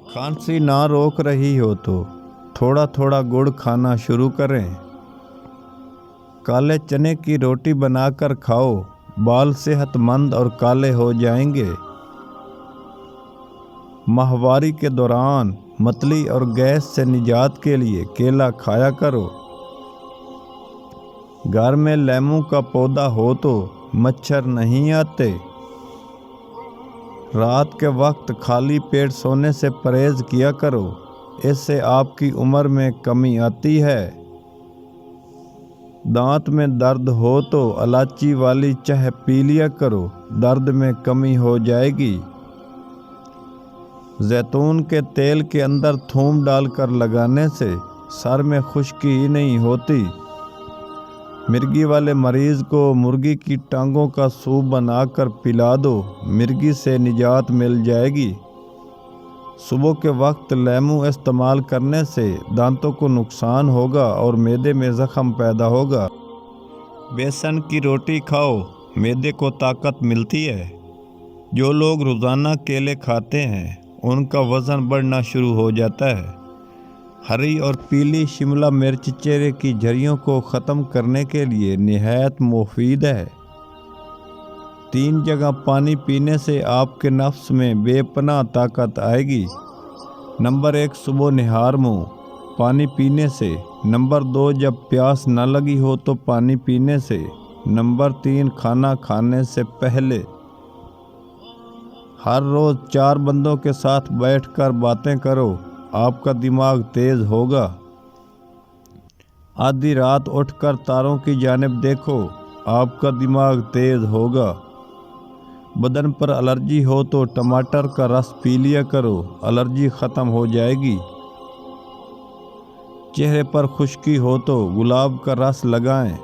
खांसी ना रोक रही हो तो थोड़ा थोड़ा गुड़ खाना शुरू करें। काले चने की रोटी बनाकर खाओ, बाल सेहतमंद और काले हो जाएंगे। माहवारी के दौरान मतली और गैस से निजात के लिए केला खाया करो। घर में लीमू का पौधा हो तो मच्छर नहीं आते। रात के वक्त खाली पेट सोने से परहेज किया करो, इससे आपकी उम्र में कमी आती है। दांत में दर्द हो तो इलायची वाली चाय पी लिया करो, दर्द में कमी हो जाएगी। जैतून के तेल के अंदर थूम डालकर लगाने से सर में खुश्की ही नहीं होती। मिर्गी वाले मरीज़ को मुर्गी की टांगों का सूप बनाकर पिला दो, मिर्गी से निजात मिल जाएगी। सुबह के वक्त लीमू इस्तेमाल करने से दांतों को नुकसान होगा और मैदे में ज़ख्म पैदा होगा। बेसन की रोटी खाओ, मैदे को ताकत मिलती है। जो लोग रोज़ाना केले खाते हैं उनका वज़न बढ़ना शुरू हो जाता है। हरी और पीली शिमला मिर्च चेहरे की झुर्रियों को ख़त्म करने के लिए निहायत मुफीद है। 3 जगह पानी पीने से आपके नफ्स में बेपनाह ताकत आएगी। नंबर 1, सुबह निहार मुँह पानी पीने से। नंबर 2, जब प्यास न लगी हो तो पानी पीने से। नंबर 3, खाना खाने से पहले। हर रोज़ 4 बंदों के साथ बैठकर बातें करो, आपका दिमाग तेज़ होगा। आधी रात उठकर तारों की जानिब देखो, आपका दिमाग तेज़ होगा। बदन पर एलर्जी हो तो टमाटर का रस पी लिया करो, एलर्जी ख़त्म हो जाएगी। चेहरे पर खुश्की हो तो गुलाब का रस लगाएं,